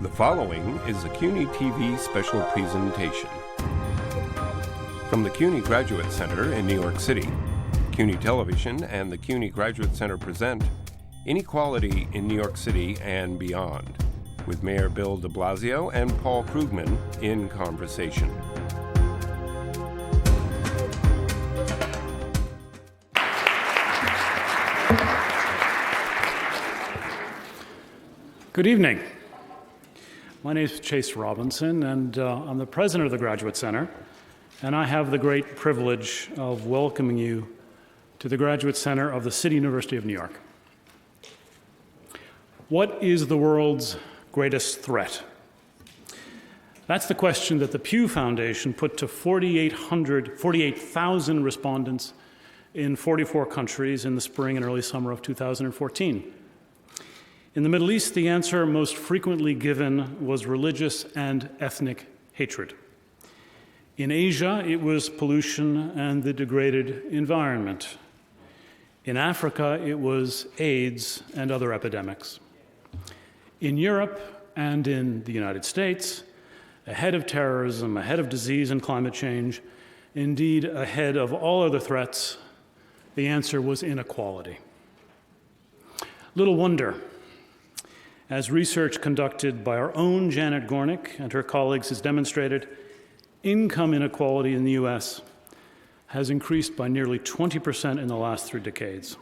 The following is a CUNY TV special presentation. From the CUNY Graduate Center in New York City, CUNY Television and the CUNY Graduate Center present Inequality in New York City and Beyond, with Mayor Bill de Blasio and Paul Krugman in conversation. Good evening. My name is Chase Robinson, and I'm the president of the Graduate Center, and I have the great privilege of welcoming you to the Graduate Center of the City University of New York. What is the world's greatest threat? That's the question that the Pew Foundation put to 48,000 respondents in 44 countries in the spring and early summer of 2014. In the Middle East, the answer most frequently given was religious and ethnic hatred. In Asia, it was pollution and the degraded environment. In Africa, it was AIDS and other epidemics. In Europe and in the United States, ahead of terrorism, ahead of disease and climate change, indeed ahead of all other threats, the answer was inequality. Little wonder, as research conducted by our own Janet Gornick and her colleagues has demonstrated, income inequality in the U.S. has increased by nearly 20% in the last 3 decades.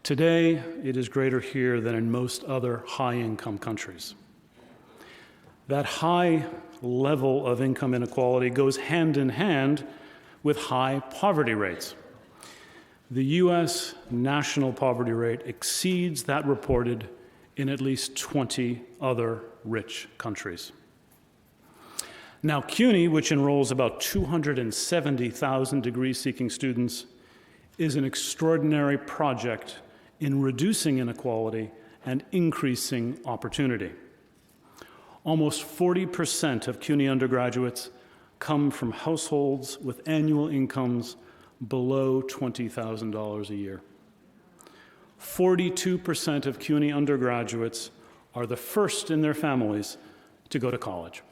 Today, it is greater here than in most other high-income countries. That high level of income inequality goes hand in hand with high poverty rates. The U.S. national poverty rate exceeds that reported in at least 20 other rich countries. Now, CUNY, which enrolls about 270,000 degree-seeking students, is an extraordinary project in reducing inequality and increasing opportunity. Almost 40% of CUNY undergraduates come from households with annual incomes below $20,000 a year. 42% of CUNY undergraduates are the first in their families to go to college.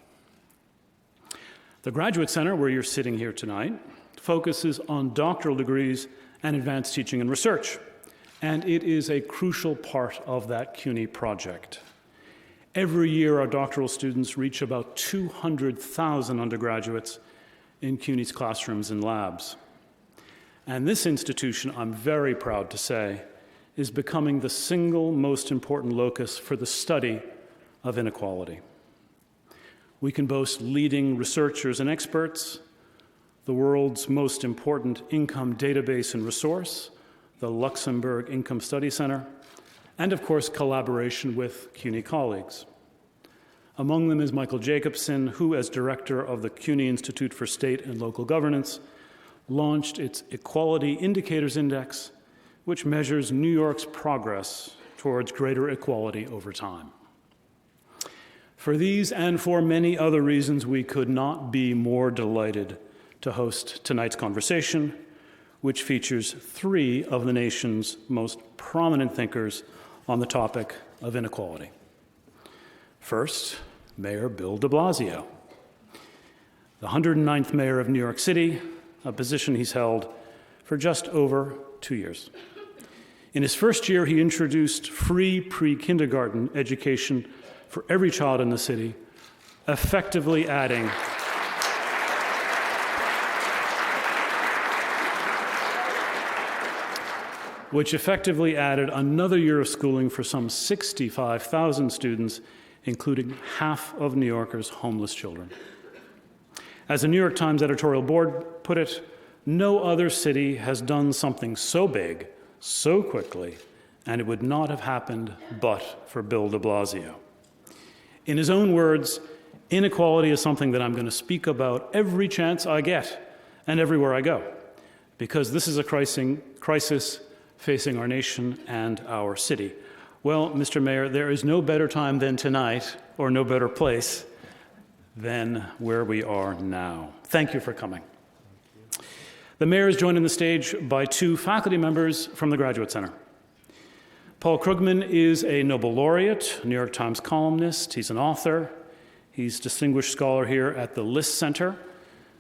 The Graduate Center, where you're sitting here tonight, focuses on doctoral degrees and advanced teaching and research, and it is a crucial part of that CUNY project. Every year, our doctoral students reach about 200,000 undergraduates in CUNY's classrooms and labs. And this institution, I'm very proud to say, is becoming the single most important locus for the study of inequality. We can boast leading researchers and experts, the world's most important income database and resource, the Luxembourg Income Study Center, and of course, collaboration with CUNY colleagues. Among them is Michael Jacobson, who, as director of the CUNY Institute for State and Local Governance, launched its Equality Indicators Index, which measures New York's progress towards greater equality over time. For these and for many other reasons, we could not be more delighted to host tonight's conversation, which features 3 of the nation's most prominent thinkers on the topic of inequality. First, Mayor Bill de Blasio, the 109th mayor of New York City, a position he's held for just over 2 years. In his first year, he introduced free pre-kindergarten education for every child in the city, effectively adding another year of schooling for some 65,000 students, including half of New Yorkers' homeless children. As the New York Times editorial board put it, no other city has done something so big, so quickly, and it would not have happened but for Bill de Blasio. In his own words, inequality is something that I'm going to speak about every chance I get and everywhere I go, because this is a crisis facing our nation and our city. Well, Mr. Mayor, there is no better time than tonight, or no better place than where we are now. Thank you for coming. The mayor is joined on the stage by 2 faculty members from the Graduate Center. Paul Krugman is a Nobel laureate, New York Times columnist, he's an author, he's distinguished scholar here at the List Center,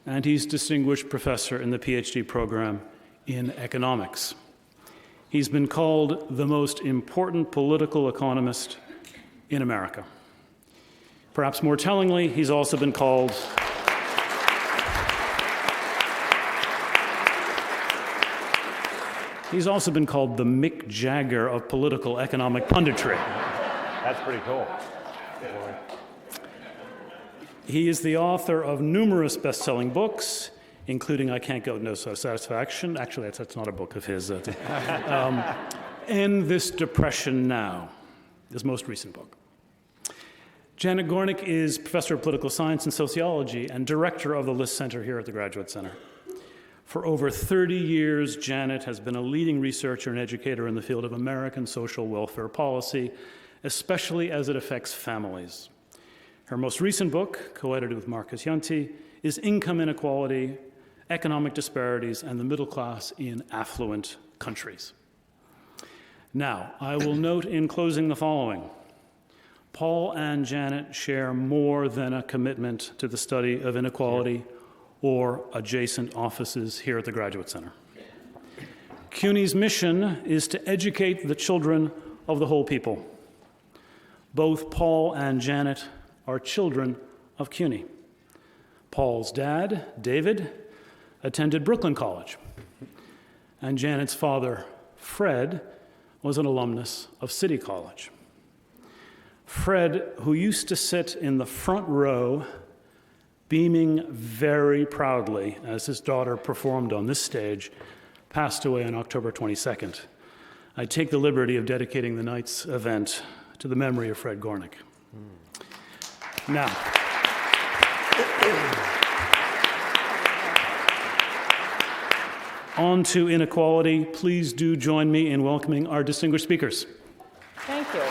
and he's distinguished professor in the PhD program in economics. He's been called the most important political economist in America. Perhaps more tellingly, he's also been called the Mick Jagger of political economic punditry. That's pretty cool. He is the author of numerous best-selling books, including I Can't Go No Satisfaction. Actually, that's not a book of his. End This Depression Now, his most recent book. Janet Gornick is professor of political science and sociology and director of the List Center here at the Graduate Center. For over 30 years, Janet has been a leading researcher and educator in the field of American social welfare policy, especially as it affects families. Her most recent book, co-edited with Marcus Yunti, is Income Inequality, Economic Disparities, and the Middle Class in Affluent Countries. Now, I will note in closing the following. Paul and Janet share more than a commitment to the study of inequality or adjacent offices here at the Graduate Center. CUNY's mission is to educate the children of the whole people. Both Paul and Janet are children of CUNY. Paul's dad, David, attended Brooklyn College, and Janet's father, Fred, was an alumnus of City College. Fred, who used to sit in the front row, beaming very proudly as his daughter performed on this stage, passed away on October 22nd. I take the liberty of dedicating the night's event to the memory of Fred Gornick. Now, on to inequality. Please do join me in welcoming our distinguished speakers. Thank you.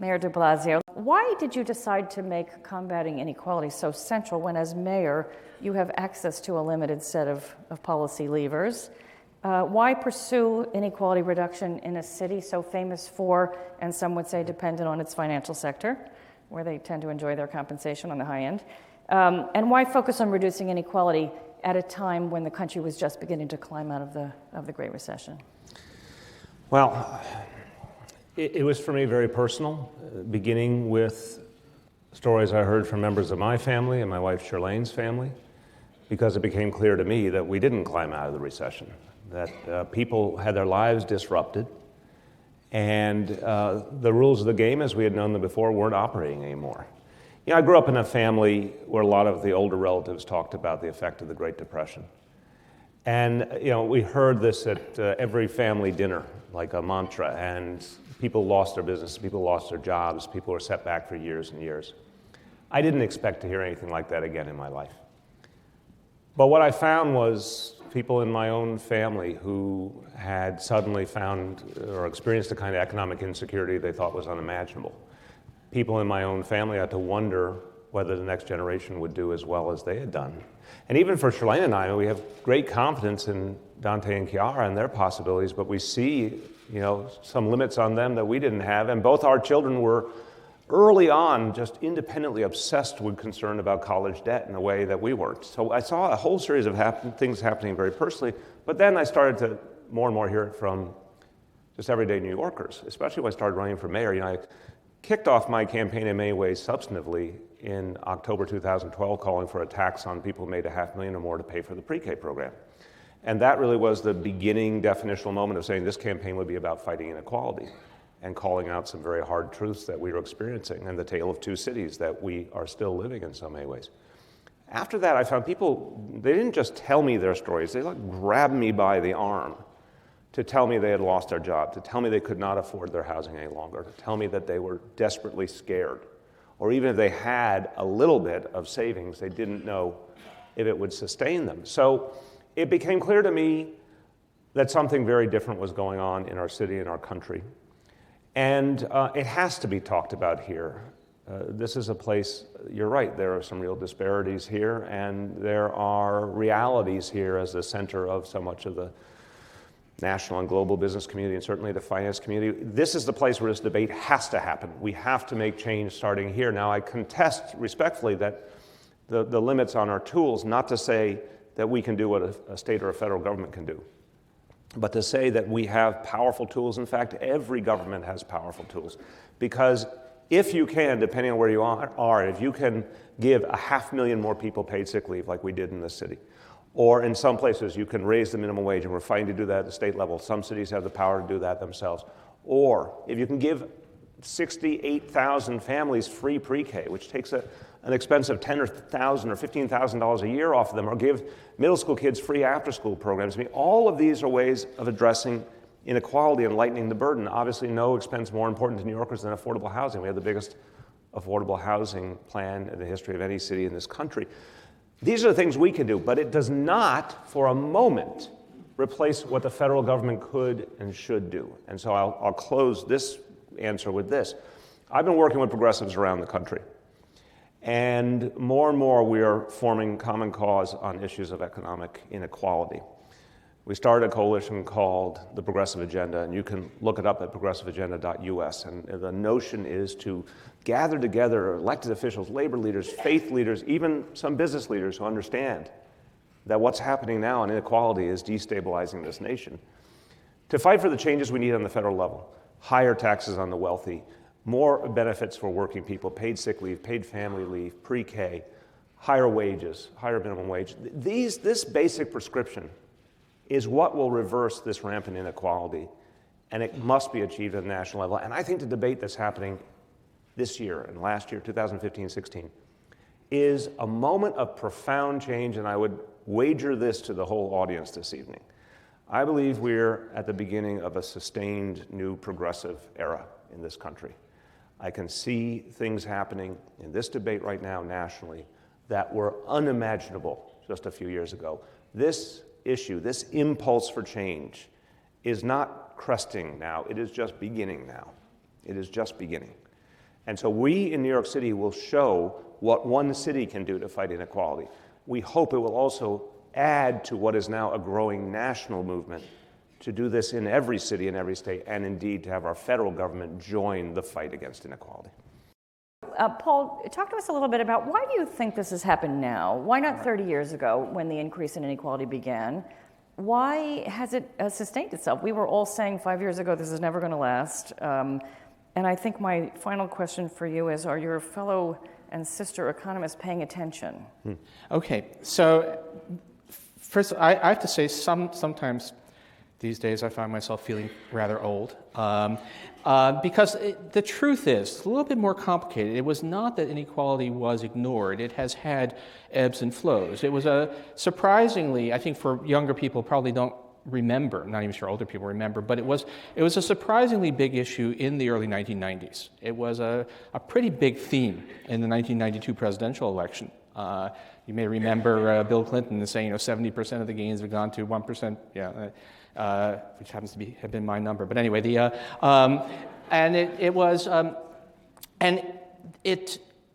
Mayor de Blasio, why did you decide to make combating inequality so central when, as mayor, you have access to a limited set of policy levers? Why pursue inequality reduction in a city so famous for, and some would say dependent on, its financial sector, where they tend to enjoy their compensation on the high end? And why focus on reducing inequality at a time when the country was just beginning to climb out of the Great Recession? Well, it was for me very personal, beginning with stories I heard from members of my family and my wife Shirlane's family, because it became clear to me that we didn't climb out of the recession, that people had their lives disrupted, and the rules of the game as we had known them before weren't operating anymore. You know, I grew up in a family where a lot of the older relatives talked about the effect of the Great Depression. And, you know, we heard this at every family dinner, like a mantra, and people lost their businesses, people lost their jobs, people were set back for years and years. I didn't expect to hear anything like that again in my life. But what I found was people in my own family who had suddenly found or experienced a kind of economic insecurity they thought was unimaginable. People in my own family had to wonder whether the next generation would do as well as they had done. And even for Shirlane and I, we have great confidence in Dante and Chiara and their possibilities, but we see, you know, some limits on them that we didn't have. And both our children were early on just independently obsessed with concern about college debt in a way that we weren't. So I saw a whole series of things happening very personally, but then I started to more and more hear it from just everyday New Yorkers, especially when I started running for mayor. You know, I kicked off my campaign in many ways substantively in October 2012, calling for a tax on people who made $500,000 or more to pay for the pre-K program. And that really was the beginning definitional moment of saying this campaign would be about fighting inequality and calling out some very hard truths that we were experiencing and the tale of two cities that we are still living in so many ways. After that, I found people, they didn't just tell me their stories, they like grabbed me by the arm to tell me they had lost their job, to tell me they could not afford their housing any longer, to tell me that they were desperately scared, or even if they had a little bit of savings, they didn't know if it would sustain them. So it became clear to me that something very different was going on in our city and our country. And it has to be talked about here. This is a place, you're right, there are some real disparities here, and there are realities here as the center of so much of the national and global business community, and certainly the finance community. This is the place where this debate has to happen. We have to make change starting here. Now, I contest respectfully that the limits on our tools, not to say that we can do what a state or a federal government can do, but to say that we have powerful tools. In fact, every government has powerful tools. Because if you can, depending on where you are, if you can give 500,000 more people paid sick leave like we did in this city, or in some places you can raise the minimum wage, and we're fighting to do that at the state level. Some cities have the power to do that themselves. Or if you can give 68,000 families free pre-K, which takes an expense of $10,000 or $15,000 a year off of them, or give middle school kids free after-school programs. I mean, all of these are ways of addressing inequality and lightening the burden. Obviously, no expense more important to New Yorkers than affordable housing. We have the biggest affordable housing plan in the history of any city in this country. These are the things we can do, but it does not, for a moment, replace what the federal government could and should do. And so I'll close this answer with this. I've been working with progressives around the country, and more we are forming common cause on issues of economic inequality. We started a coalition called the Progressive Agenda, and you can look it up at progressiveagenda.us. And the notion is to gather together elected officials, labor leaders, faith leaders, even some business leaders who understand that what's happening now in inequality is destabilizing this nation, to fight for the changes we need on the federal level. Higher taxes on the wealthy, more benefits for working people, paid sick leave, paid family leave, pre-K, higher wages, higher minimum wage. This basic prescription is what will reverse this rampant inequality, and it must be achieved at the national level. And I think the debate that's happening this year and last year, 2015-16, is a moment of profound change, and I would wager this to the whole audience this evening. I believe we're at the beginning of a sustained new progressive era in this country. I can see things happening in this debate right now nationally that were unimaginable just a few years ago. This issue, this impulse for change, is not cresting now. It is just beginning now. It is just beginning. And so we in New York City will show what one city can do to fight inequality. We hope it will also add to what is now a growing national movement to do this in every city and every state, and indeed to have our federal government join the fight against inequality. Paul, talk to us a little bit about why do you think this has happened now? Why not 30 years ago when the increase in inequality began? Why has it sustained itself? We were all saying 5 years ago this is never going to last. And I think my final question for you is, are your fellow and sister economists paying attention? Okay, so first I have to say sometimes these days I find myself feeling rather old. Because the truth is, it's a little bit more complicated. It was not that inequality was ignored. It has had ebbs and flows. It was surprisingly, I think for younger people probably don't remember, I'm not even sure older people remember, but it was a surprisingly big issue in the early 1990s. It was a pretty big theme in the 1992 presidential election. You may remember Bill Clinton saying, 70% of the gains have gone to 1%, which happens to have been my number. But anyway,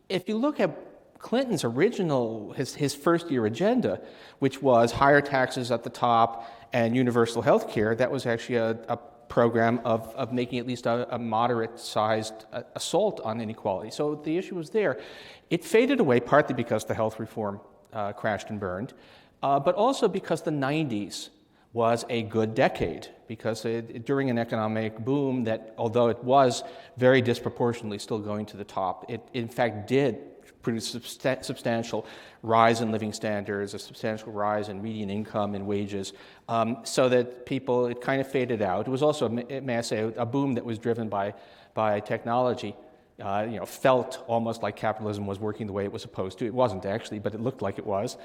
if you look at Clinton's original, his first year agenda, which was higher taxes at the top and universal health care, that was actually a program of making at least a moderate-sized assault on inequality. So the issue was there. It faded away partly because the health reform crashed and burned, but also because the 90s was a good decade, because during an economic boom that, although it was very disproportionately still going to the top, it in fact did produce a substantial rise in living standards, a substantial rise in median income and wages, so that it kind of faded out. It was also, may I say, a boom that was driven by technology. Felt almost like capitalism was working the way it was supposed to. It wasn't actually, but it looked like it was.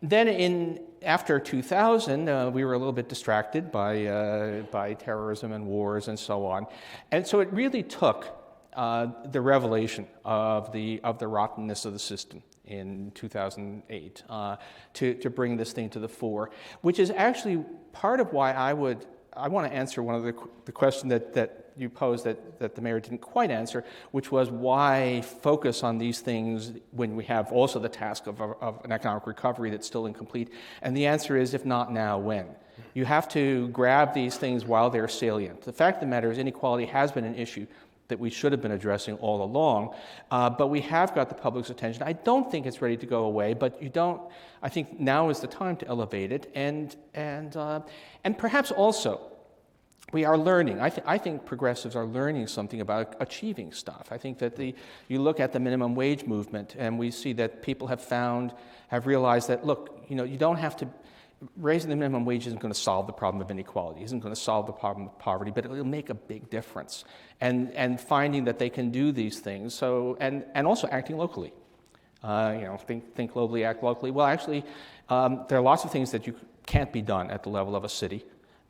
Then after 2000, we were a little bit distracted by terrorism and wars and so on. And so it really took the revelation of the rottenness of the system in 2008 to bring this thing to the fore, which is actually part of why I want to answer one of the question that you posed that the mayor didn't quite answer, which was why focus on these things when we have also the task of an economic recovery that's still incomplete? And the answer is, if not now, when? You have to grab these things while they're salient. The fact of the matter is inequality has been an issue that we should have been addressing all along, but we have got the public's attention. I don't think it's ready to go away, but I think now is the time to elevate it, and perhaps also we are learning. I think progressives are learning something about achieving stuff. I think that you look at the minimum wage movement, and we see that people have realized that, look, you don't have to. Raising the minimum wage isn't going to solve the problem of inequality, isn't going to solve the problem of poverty, but it will make a big difference. And finding that they can do these things, so and also acting locally. Think globally, act locally. Well, actually, there are lots of things that you can't be done at the level of a city,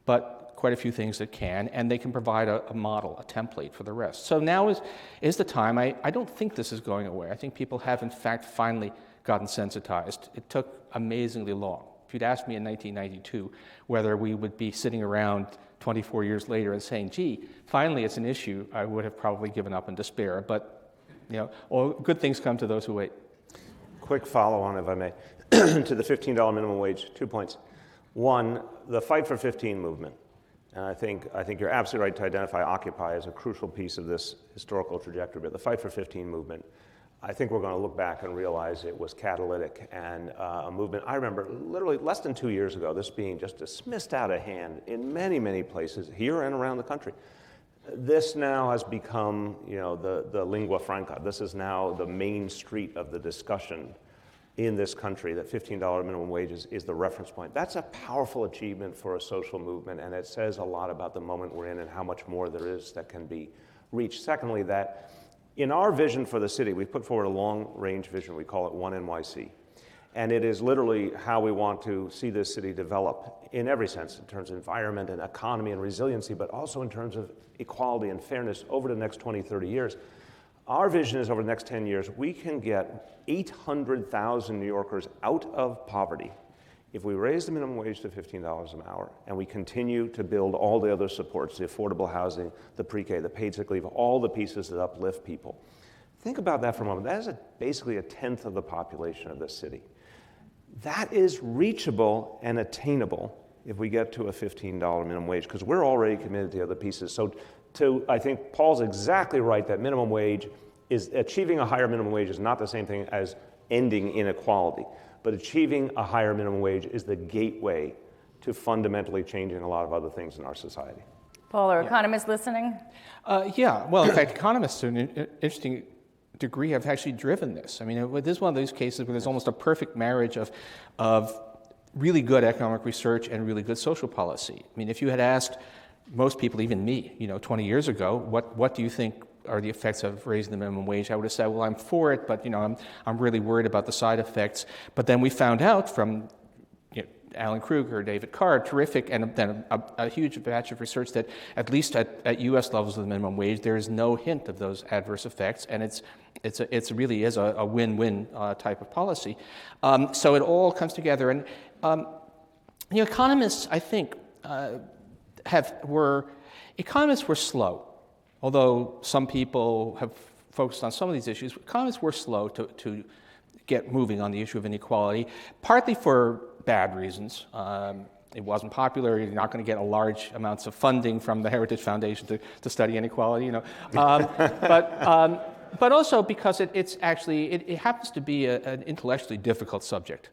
but quite a few things that can, and they can provide a model, a template for the rest. So now is the time. I don't think this is going away. I think people have, in fact, finally gotten sensitized. It took amazingly long. If you'd asked me in 1992 whether we would be sitting around 24 years later and saying, gee, finally it's an issue, I would have probably given up in despair. But, all good things come to those who wait. Quick follow-on, if I may, to the $15 minimum wage. 2 points. One, the Fight for 15 movement. And I think you're absolutely right to identify Occupy as a crucial piece of this historical trajectory. But the Fight for 15 movement, I think we're going to look back and realize it was catalytic and a movement. I remember literally less than 2 years ago, this being just dismissed out of hand in many, many places here and around the country. This now has become, the lingua franca. This is now the main street of the discussion in this country, that $15 minimum wage is the reference point. That's a powerful achievement for a social movement, and it says a lot about the moment we're in and how much more there is that can be reached. Secondly, that in our vision for the city, we've put forward a long-range vision. We call it One NYC. And it is literally how we want to see this city develop in every sense, in terms of environment and economy and resiliency, but also in terms of equality and fairness over the next 20, 30 years. Our vision is over the next 10 years, we can get 800,000 New Yorkers out of poverty if we raise the minimum wage to $15 an hour and we continue to build all the other supports, the affordable housing, the pre-K, the paid sick leave, all the pieces that uplift people. Think about that for a moment. That is basically a tenth of the population of this city. That is reachable and attainable if we get to a $15 minimum wage, because we're already committed to the other pieces. So I think Paul's exactly right that minimum wage is, achieving a higher minimum wage is not the same thing as ending inequality. But achieving a higher minimum wage is the gateway to fundamentally changing a lot of other things in our society. Paul, are economists listening? Yeah, well, in fact, economists to an interesting degree have actually driven this. I mean, this is one of those cases where there's almost a perfect marriage of really good economic research and really good social policy. I mean, if you had asked most people, even me, 20 years ago, what do you think are the effects of raising the minimum wage? I would have said, well, I'm for it, but I'm really worried about the side effects. But then we found out from Alan Kruger, David Carr, terrific, and then a huge batch of research that at least at U.S. levels of the minimum wage, there is no hint of those adverse effects, and it really is a win-win type of policy. So it all comes together, and economists, I think, economists were slow. Although some people have focused on some of these issues, economists were slow to get moving on the issue of inequality, partly for bad reasons. It wasn't popular. You're not going to get large amounts of funding from the Heritage Foundation to study inequality, but also because it happens to be an intellectually difficult subject.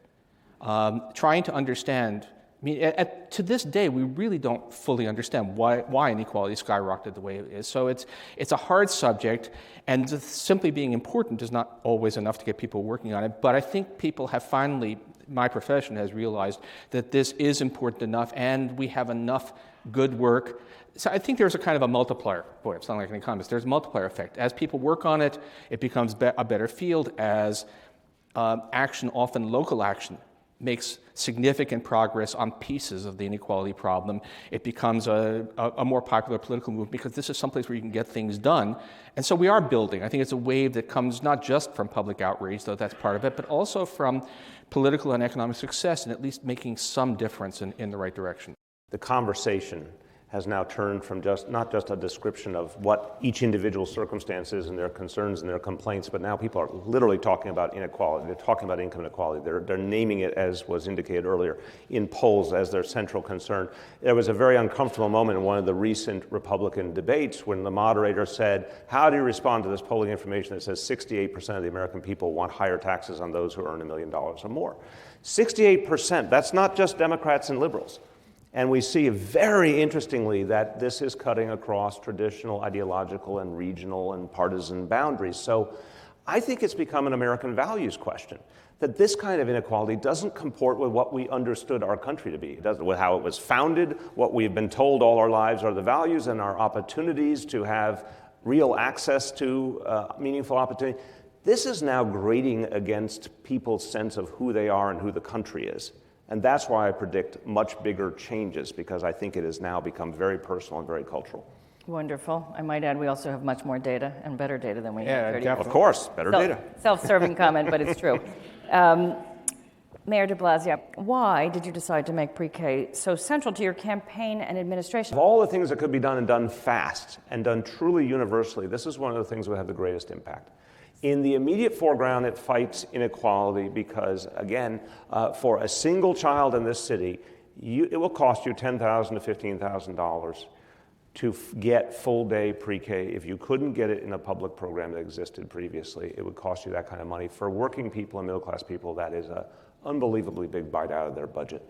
Trying to understand. I mean, to this day, we really don't fully understand why inequality skyrocketed the way it is. So it's a hard subject, and simply being important is not always enough to get people working on it. But I think people have finally, my profession has realized that this is important enough, and we have enough good work. So I think there's a kind of a multiplier. Boy, I'm sounding like an economist. There's a multiplier effect. As people work on it, it becomes a better field. As action, often local action, makes significant progress on pieces of the inequality problem, it becomes a more popular political movement because this is someplace where you can get things done. And so we are building. I think it's a wave that comes not just from public outrage, though that's part of it, but also from political and economic success and at least making some difference in the right direction. The conversation has now turned from not just a description of what each individual circumstance is and their concerns and their complaints, but now people are literally talking about inequality. They're talking about income inequality. They're naming it, as was indicated earlier, in polls as their central concern. There was a very uncomfortable moment in one of the recent Republican debates when the moderator said, how do you respond to this polling information that says 68% of the American people want higher taxes on those who earn $1 million or more? 68%, that's not just Democrats and liberals. And we see very interestingly that this is cutting across traditional ideological and regional and partisan boundaries. So I think it's become an American values question, that this kind of inequality doesn't comport with what we understood our country to be. It doesn't with how it was founded, what we've been told all our lives are the values and our opportunities to have real access to meaningful opportunity. This is now grating against people's sense of who they are and who the country is. And that's why I predict much bigger changes, because I think it has now become very personal and very cultural. Wonderful. I might add, we also have much more data and better data than we had 30 years Of course, better data. Self-serving comment, but it's true. Mayor de Blasio, why did you decide to make pre-K so central to your campaign and administration? Of all the things that could be done and done fast and done truly universally, this is one of the things that would have the greatest impact. In the immediate foreground, it fights inequality because, again, for a single child in this city, it will cost you $10,000 to $15,000 to get full-day pre-K. If you couldn't get it in a public program that existed previously, it would cost you that kind of money. For working people and middle-class people, that is an unbelievably big bite out of their budget.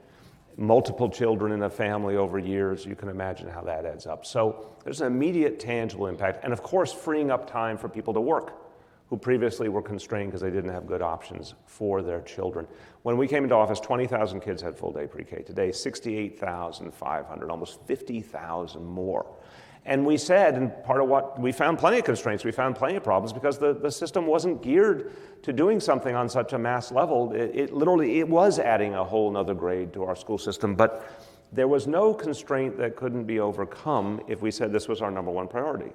Multiple children in a family over years, you can imagine how that adds up. So there's an immediate, tangible impact. And, of course, freeing up time for people to work, who previously were constrained because they didn't have good options for their children. When we came into office, 20,000 kids had full-day pre-K. Today, 68,500, almost 50,000 more. And we said, and part of what, we found plenty of constraints, we found plenty of problems because the system wasn't geared to doing something on such a mass level. It literally was adding a whole nother grade to our school system, but there was no constraint that couldn't be overcome if we said this was our number one priority.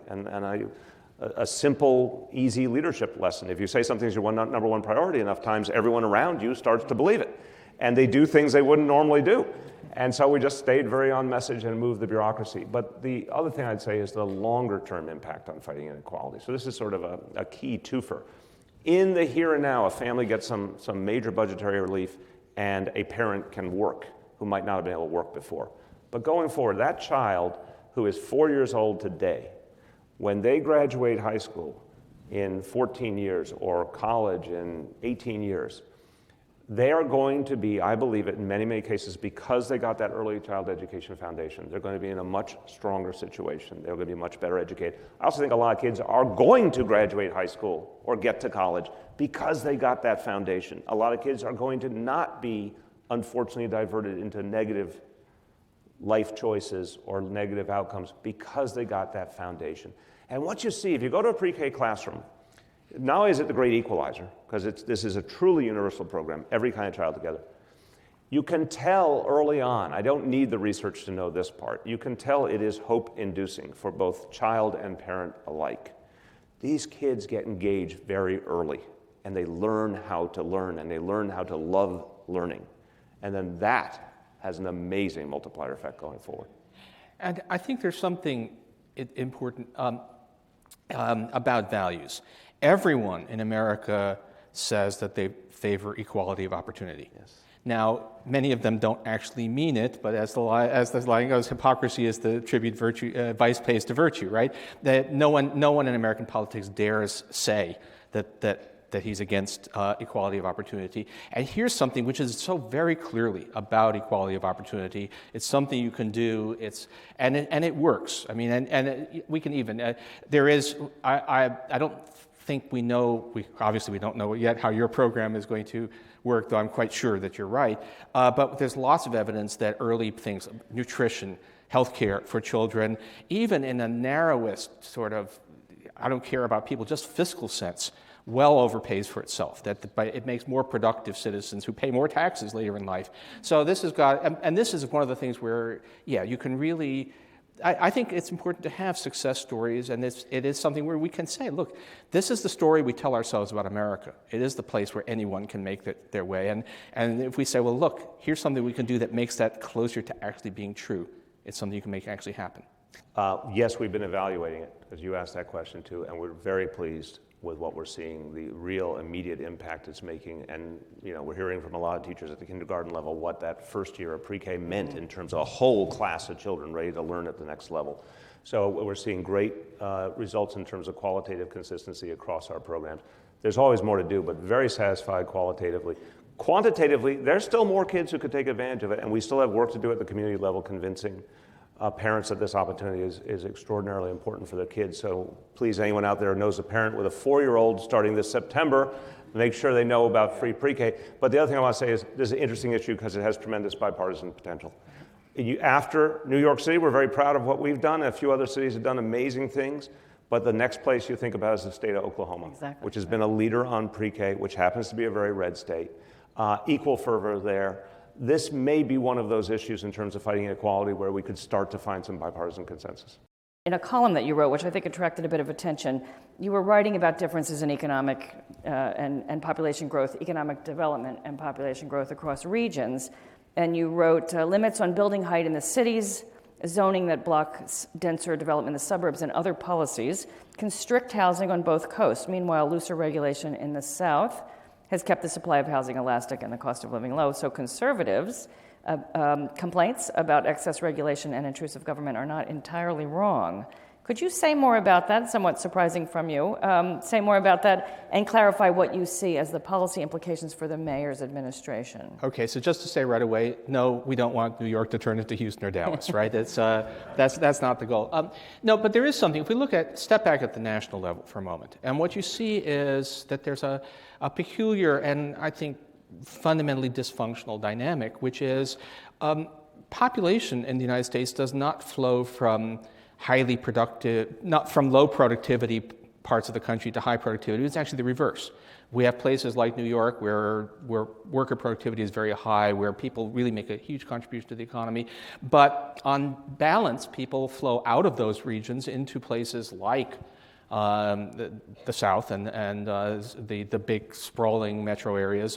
A simple, easy leadership lesson. If you say something's your number one priority enough times, everyone around you starts to believe it. And they do things they wouldn't normally do. And so we just stayed very on message and moved the bureaucracy. But the other thing I'd say is the longer term impact on fighting inequality. So this is sort of a key twofer. In the here and now, a family gets some major budgetary relief and a parent can work who might not have been able to work before. But going forward, that child who is 4 years old today, when they graduate high school in 14 years or college in 18 years, they are going to be, I believe it in many, many cases, because they got that early child education foundation, they're going to be in a much stronger situation. They're going to be much better educated. I also think a lot of kids are going to graduate high school or get to college because they got that foundation. A lot of kids are going to not be, unfortunately, diverted into negative life choices or negative outcomes because they got that foundation. And what you see, if you go to a pre-K classroom, not only is it the great equalizer, because this is a truly universal program, every kind of child together, you can tell early on, I don't need the research to know this part, you can tell it is hope-inducing for both child and parent alike. These kids get engaged very early, and they learn how to learn, and they learn how to love learning. And then that has an amazing multiplier effect going forward. And I think there's something important about values. Everyone in America says that they favor equality of opportunity. Yes. Now, many of them don't actually mean it, but as the line goes, hypocrisy is the tribute vice pays to virtue, right? That no one in American politics dares say that he's against equality of opportunity. And here's something which is so very clearly about equality of opportunity. It's something you can do. And it works. I mean, we can even there is. I don't think we know. We don't know yet how your program is going to work, though I'm quite sure that you're right. But there's lots of evidence that early things, nutrition, healthcare for children, even in the narrowest sort of, I don't care about people, just fiscal sense, well overpays for itself, that it makes more productive citizens who pay more taxes later in life. So this has got, and this is one of the things where, yeah, you can really, I think it's important to have success stories, and it is something where we can say, look, this is the story we tell ourselves about America. It is the place where anyone can make their way. And if we say, well, look, here's something we can do that makes that closer to actually being true, it's something you can make actually happen? Yes, we've been evaluating it, as you asked that question too, and we're very pleased with what we're seeing, the real immediate impact it's making. And we're hearing from a lot of teachers at the kindergarten level what that first year of pre-K meant in terms of a whole class of children ready to learn at the next level. So we're seeing great results in terms of qualitative consistency across our programs. There's always more to do, but very satisfied qualitatively. Quantitatively, there's still more kids who could take advantage of it, and we still have work to do at the community level convincing parents that this opportunity is extraordinarily important for their kids. So please, anyone out there who knows a parent with a 4-year-old starting this September, make sure they know about free pre-K. But the other thing I want to say is this is an interesting issue because it has tremendous bipartisan potential. After New York City, we're very proud of what we've done. A few other cities have done amazing things. But the next place you think about is the state of Oklahoma, Exactly. which has been a leader on pre-K, which happens to be a very red state. Equal fervor there. This may be one of those issues in terms of fighting inequality where we could start to find some bipartisan consensus. In a column that you wrote, which I think attracted a bit of attention, you were writing about differences in economic and population growth, economic development and population growth across regions. And you wrote limits on building height in the cities, zoning that blocks denser development in the suburbs, and other policies constrict housing on both coasts. Meanwhile, looser regulation in the South has kept the supply of housing elastic and the cost of living low. So conservatives' complaints about excess regulation and intrusive government are not entirely wrong. Could you say more about that, somewhat surprising from you, say more about that and clarify what you see as the policy implications for the mayor's administration? Okay, so just to say right away, no, we don't want New York to turn into Houston or Dallas, right? That's not the goal. No, but there is something. If we step back at the national level for a moment, and what you see is that there's a peculiar and I think fundamentally dysfunctional dynamic, which is population in the United States does not flow from highly productive, not from low productivity parts of the country to high productivity. It's actually the reverse. We have places like New York where worker productivity is very high, where people really make a huge contribution to the economy. But on balance, people flow out of those regions into places like the South and the big sprawling metro areas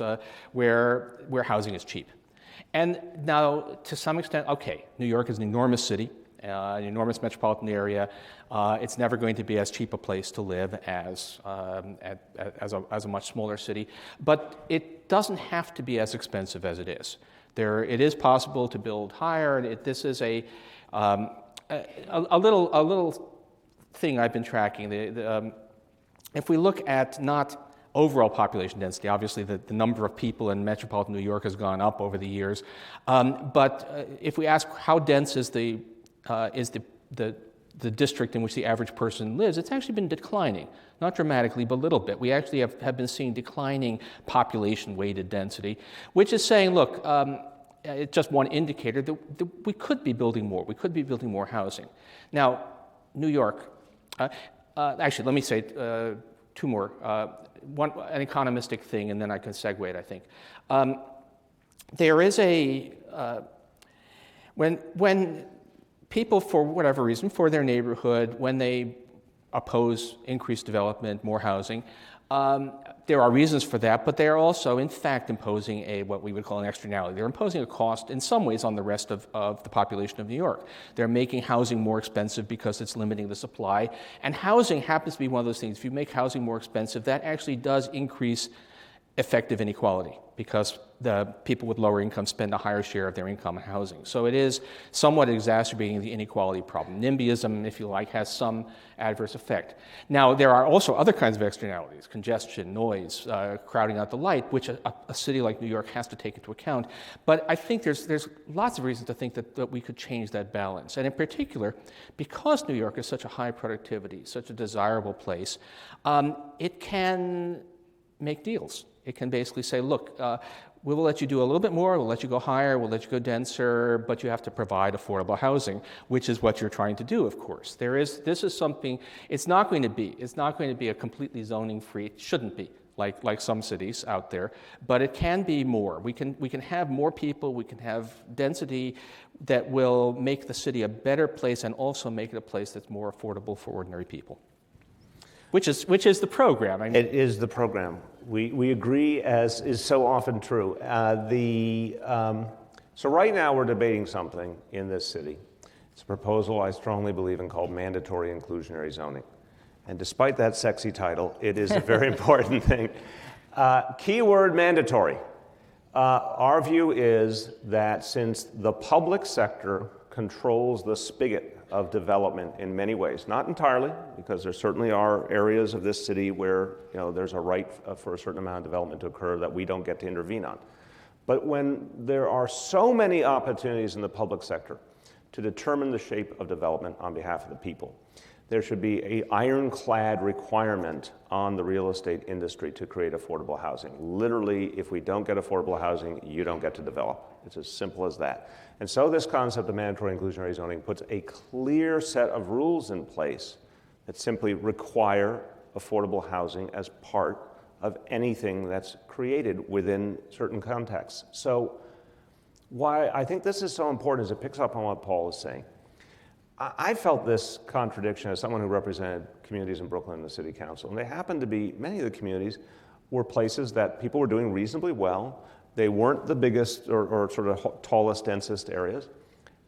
where housing is cheap. And now, to some extent, okay, New York is an enormous city. An enormous metropolitan area. It's never going to be as cheap a place to live as a much smaller city, but it doesn't have to be as expensive as it is. It is possible to build higher. This is a little thing I've been tracking. If we look at not overall population density, obviously the number of people in metropolitan New York has gone up over the years, but if we ask how dense is the district in which the average person lives, it's actually been declining, not dramatically, but a little bit. We actually have been seeing declining population-weighted density, which is saying, look, it's just one indicator that we could be building more. We could be building more housing. Now, New York, actually, let me say two more. One, an economistic thing, and then I can segue it, I think. There is when people, for whatever reason, for their neighborhood, when they oppose increased development, more housing, there are reasons for that, but they are also, in fact, imposing what we would call an externality. They're imposing a cost, in some ways, on the rest of the population of New York. They're making housing more expensive because it's limiting the supply, and housing happens to be one of those things. If you make housing more expensive, that actually does increase effective inequality because the people with lower income spend a higher share of their income on housing. So it is somewhat exacerbating the inequality problem. NIMBYism, if you like, has some adverse effect. Now, there are also other kinds of externalities, congestion, noise, crowding out the light, which a city like New York has to take into account. But I think there's lots of reasons to think that we could change that balance. And in particular, because New York is such a high productivity, such a desirable place, it can make deals. It can basically say, look, we will let you do a little bit more, we'll let you go higher, we'll let you go denser, but you have to provide affordable housing, which is what you're trying to do, of course. This is something, it's not going to be a completely zoning free, it shouldn't be, like some cities out there, but it can be more. We can have more people, we can have density that will make the city a better place and also make it a place that's more affordable for ordinary people. Which is the program. I mean, it is the program. We agree, as is so often true. So right now we're debating something in this city It's a proposal I strongly believe in called mandatory inclusionary zoning. And despite that sexy title, it is a very important thing. Keyword mandatory. Our view is that since the public sector controls the spigot of development in many ways, not entirely, because there certainly are areas of this city where there's a right for a certain amount of development to occur that we don't get to intervene on. But when there are so many opportunities in the public sector to determine the shape of development on behalf of the people, there should be an ironclad requirement on the real estate industry to create affordable housing. Literally, if we don't get affordable housing, you don't get to develop. It's as simple as that. And so this concept of mandatory inclusionary zoning puts a clear set of rules in place that simply require affordable housing as part of anything that's created within certain contexts. So why I think this is so important is it picks up on what Paul is saying. I felt this contradiction as someone who represented communities in Brooklyn in the city council, and they happened to be, many of the communities were places that people were doing reasonably well. They weren't the biggest or sort of tallest, densest areas.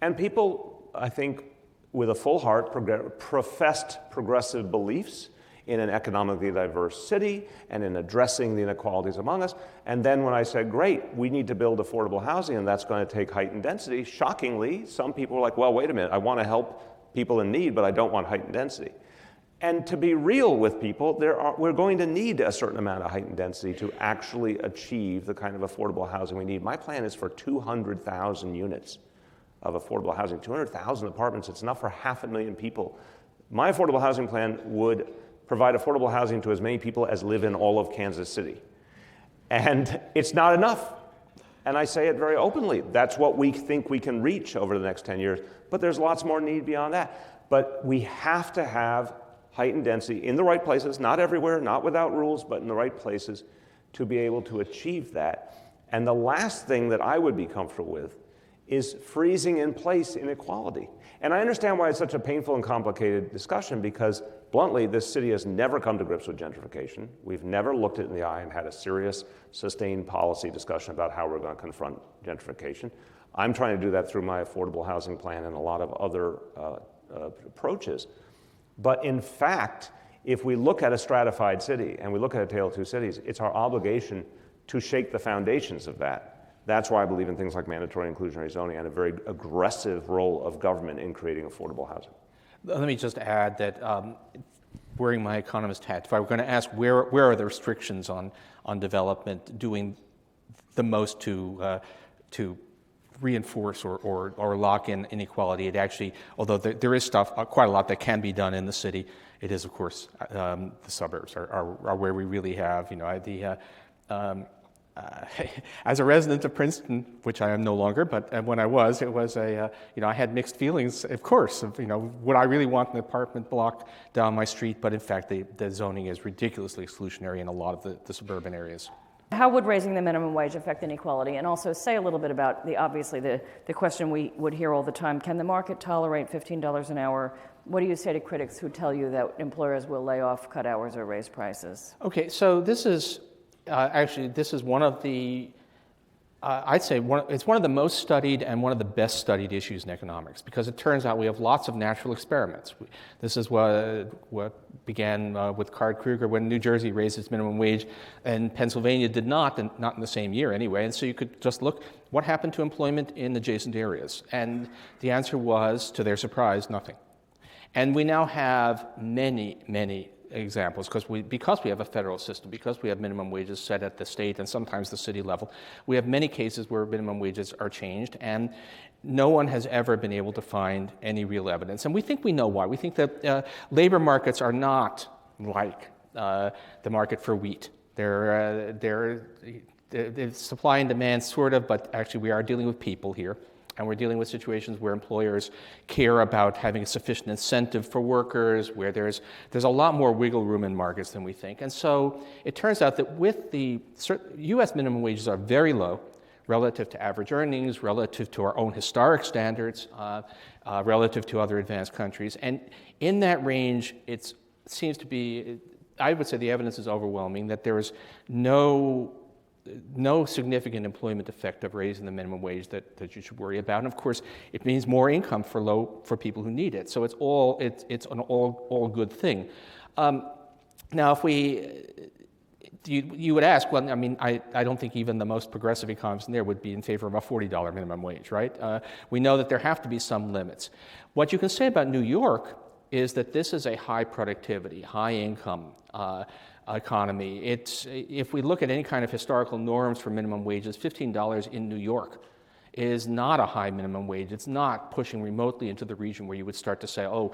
And people, I think, with a full heart, professed progressive beliefs in an economically diverse city and in addressing the inequalities among us. And then when I said, great, we need to build affordable housing and that's going to take heightened density, shockingly, some people were like, well, wait a minute, I want to help people in need, but I don't want heightened density. And to be real with people, we're going to need a certain amount of heightened density to actually achieve the kind of affordable housing we need. My plan is for 200,000 units of affordable housing, 200,000 apartments. It's enough for 500,000 people. My affordable housing plan would provide affordable housing to as many people as live in all of Kansas City. And it's not enough. And I say it very openly. That's what we think we can reach over the next 10 years. But there's lots more need beyond that. But we have to have heightened density in the right places, not everywhere, not without rules, but in the right places to be able to achieve that. And the last thing that I would be comfortable with is freezing in place inequality. And I understand why it's such a painful and complicated discussion because, bluntly, this city has never come to grips with gentrification. We've never looked it in the eye and had a serious, sustained policy discussion about how we're going to confront gentrification. I'm trying to do that through my affordable housing plan and a lot of other approaches. But in fact, if we look at a stratified city and we look at a tale of two cities, it's our obligation to shake the foundations of that. That's why I believe in things like mandatory inclusionary zoning and a very aggressive role of government in creating affordable housing. Let me just add that wearing my economist hat, if I were going to ask where are the restrictions on development doing the most to reinforce or lock in inequality, it actually, although there is stuff, quite a lot that can be done in the city, it is, of course, the suburbs are where we really have, as a resident of Princeton, which I am no longer, but when I was, it was I had mixed feelings, of course, of, would I really want an apartment block down my street? But in fact, the zoning is ridiculously exclusionary in a lot of the suburban areas. How would raising the minimum wage affect inequality? And also say a little bit about the question we would hear all the time, can the market tolerate $15 an hour? What do you say to critics who tell you that employers will lay off, cut hours, or raise prices? Okay, so this is one of the, I'd say it's one of the most studied and one of the best studied issues in economics because it turns out we have lots of natural experiments. This is what began with Card Kruger when New Jersey raised its minimum wage and Pennsylvania did not, and not in the same year anyway. And so you could just look what happened to employment in adjacent areas. And the answer was, to their surprise, nothing. And we now have many, many examples because we have a federal system, because we have minimum wages set at the state and sometimes the city level. We have many cases where minimum wages are changed, and no one has ever been able to find any real evidence. And we think we know why. We think that labor markets are not like the market for wheat. They're supply and demand, sort of, but actually we are dealing with people here. And we're dealing with situations where employers care about having a sufficient incentive for workers, where there's a lot more wiggle room in markets than we think. And so it turns out that with the U.S. minimum wages are very low relative to average earnings, relative to our own historic standards, relative to other advanced countries. And in that range, it seems to be, I would say the evidence is overwhelming that there is no no significant employment effect of raising the minimum wage that you should worry about. And of course, it means more income for people who need it. So it's an all good thing. Now, if you would ask, well, I mean, I don't think even the most progressive economists in there would be in favor of a $40 minimum wage, right? We know that there have to be some limits. What you can say about New York is that this is a high productivity, high income economy. If we look at any kind of historical norms for minimum wages, $15 in New York is not a high minimum wage. It's not pushing remotely into the region where you would start to say, oh,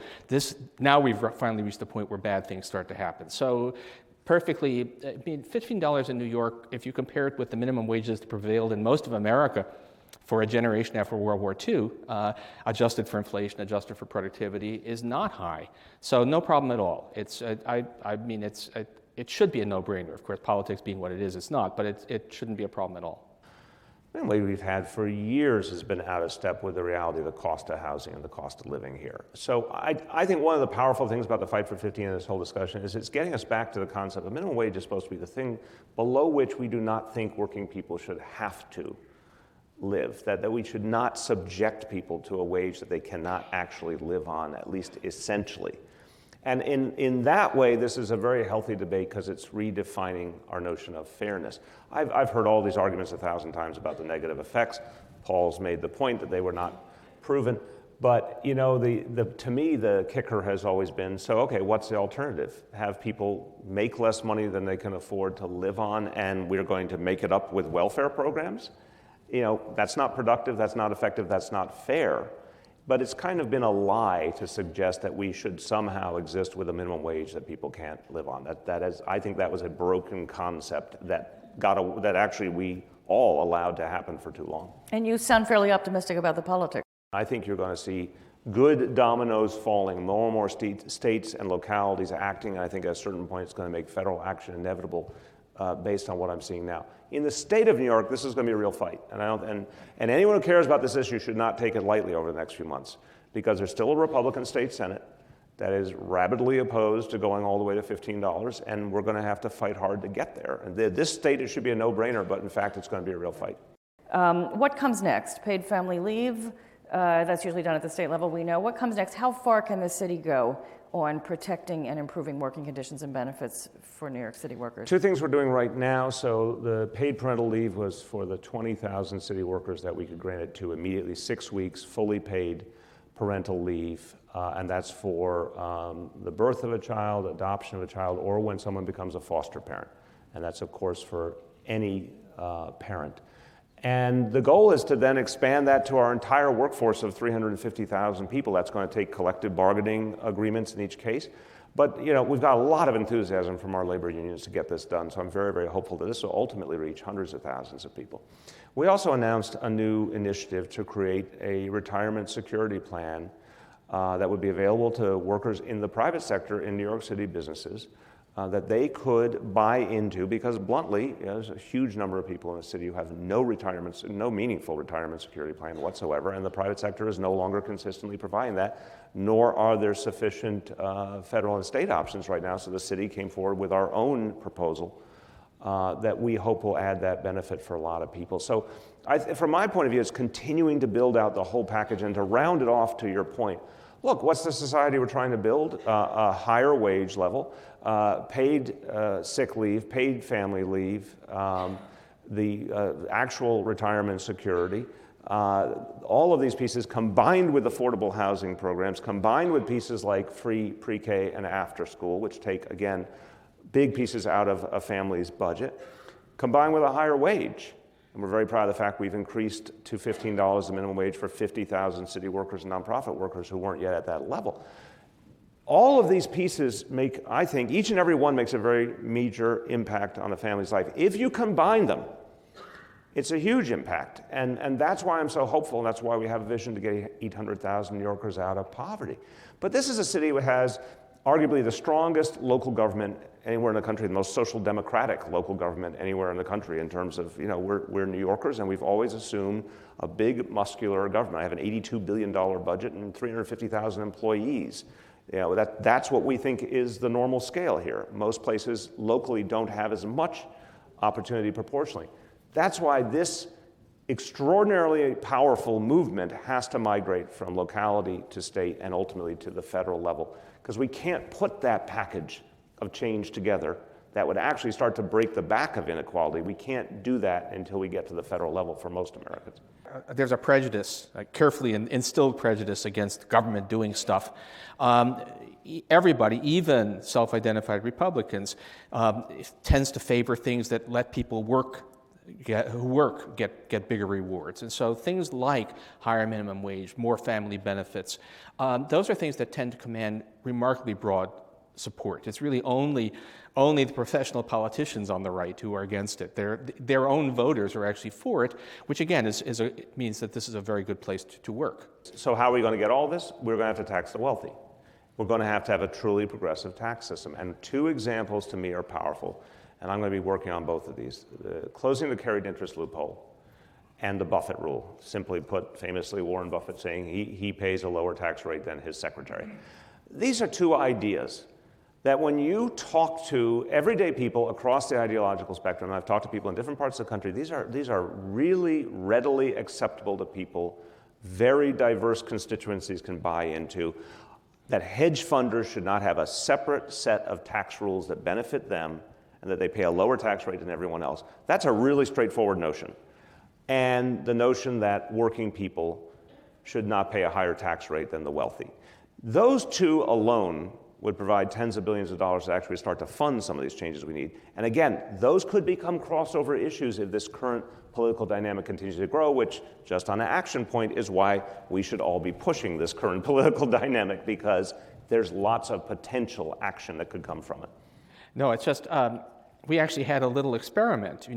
now we've finally reached the point where bad things start to happen. So perfectly, I mean, $15 in New York, if you compare it with the minimum wages that prevailed in most of America for a generation after World War II, adjusted for inflation, adjusted for productivity, is not high. So no problem at all. It should be a no-brainer. Of course, politics being what it is, it's not, but it shouldn't be a problem at all. The minimum wage we've had for years has been out of step with the reality of the cost of housing and the cost of living here. So I think one of the powerful things about the Fight for 50 in this whole discussion is it's getting us back to the concept of minimum wage is supposed to be the thing below which we do not think working people should have to live, that we should not subject people to a wage that they cannot actually live on, at least essentially. And in that way, this is a very healthy debate because it's redefining our notion of fairness. I've heard all these arguments 1,000 times about the negative effects. Paul's made the point that they were not proven. But you know, to me, the kicker has always been, so okay, what's the alternative? Have people make less money than they can afford to live on, and we're going to make it up with welfare programs? You know, that's not productive, that's not effective, that's not fair. But it's kind of been a lie to suggest that we should somehow exist with a minimum wage that people can't live on. I think that was a broken concept that actually we all allowed to happen for too long. And you sound fairly optimistic about the politics. I think you're going to see good dominoes falling, more and more states and localities acting. I think at a certain point it's going to make federal action inevitable based on what I'm seeing now. In the state of New York, this is going to be a real fight. And anyone who cares about this issue should not take it lightly over the next few months, because there's still a Republican state Senate that is rabidly opposed to going all the way to $15, and we're going to have to fight hard to get there. And this state, it should be a no-brainer, but in fact, it's going to be a real fight. What comes next? Paid family leave? That's usually done at the state level, we know. What comes next? How far can the city go on protecting and improving working conditions and benefits for New York City workers? Two things we're doing right now. So the paid parental leave was for the 20,000 city workers that we could grant it to immediately, 6 weeks, fully paid parental leave. And that's for the birth of a child, adoption of a child, or when someone becomes a foster parent. And that's, of course, for any parent. And the goal is to then expand that to our entire workforce of 350,000 people. That's going to take collective bargaining agreements in each case. But you know, we've got a lot of enthusiasm from our labor unions to get this done, so I'm very, very hopeful that this will ultimately reach hundreds of thousands of people. We also announced a new initiative to create a retirement security plan that would be available to workers in the private sector in New York City businesses that they could buy into, because bluntly, there's a huge number of people in the city who have no meaningful retirement security plan whatsoever, and the private sector is no longer consistently providing that, nor are there sufficient federal and state options right now, so the city came forward with our own proposal that we hope will add that benefit for a lot of people. So from my point of view, it's continuing to build out the whole package, and to round it off to your point, look, what's the society we're trying to build? A higher wage level, paid sick leave, paid family leave, the actual retirement security, all of these pieces combined with affordable housing programs, combined with pieces like free pre-K and after school, which take, again, big pieces out of a family's budget, combined with a higher wage. And we're very proud of the fact we've increased to $15 the minimum wage for 50,000 city workers and nonprofit workers who weren't yet at that level. All of these pieces make, I think, each and every one makes a very major impact on a family's life. If you combine them, it's a huge impact. And that's why I'm so hopeful, and that's why we have a vision to get 800,000 New Yorkers out of poverty. But this is a city that has arguably the strongest local government anywhere in the country, the most social democratic local government anywhere in the country in terms of, you know, we're New Yorkers, and we've always assumed a big muscular government. I have an $82 billion budget and 350,000 employees. You know, that's what we think is the normal scale here. Most places locally don't have as much opportunity proportionally. That's why this extraordinarily powerful movement has to migrate from locality to state and ultimately to the federal level, because we can't put that package of change together that would actually start to break the back of inequality. We can't do that until we get to the federal level for most Americans. There's a prejudice, a carefully instilled prejudice against government doing stuff. Everybody, even self-identified Republicans, tends to favor things that let people get bigger rewards. And so things like higher minimum wage, more family benefits, those are things that tend to command remarkably broad support. It's really only the professional politicians on the right who are against it. Their own voters are actually for it, which again means that this is a very good place to work. So how are we going to get all this? We're going to have to tax the wealthy. We're going to have a truly progressive tax system. And two examples to me are powerful, and I'm going to be working on both of these. Closing the carried interest loophole and the Buffett rule. Simply put, famously Warren Buffett saying he pays a lower tax rate than his secretary. These are two ideas that when you talk to everyday people across the ideological spectrum, and I've talked to people in different parts of the country, these are really readily acceptable to people, very diverse constituencies can buy into, that hedge funders should not have a separate set of tax rules that benefit them and that they pay a lower tax rate than everyone else. That's a really straightforward notion. And the notion that working people should not pay a higher tax rate than the wealthy. Those two alone would provide tens of billions of dollars to actually start to fund some of these changes we need. And again, those could become crossover issues if this current political dynamic continues to grow, which, just on an action point, is why we should all be pushing this current political dynamic, because there's lots of potential action that could come from it. No, it's just, we actually had a little experiment,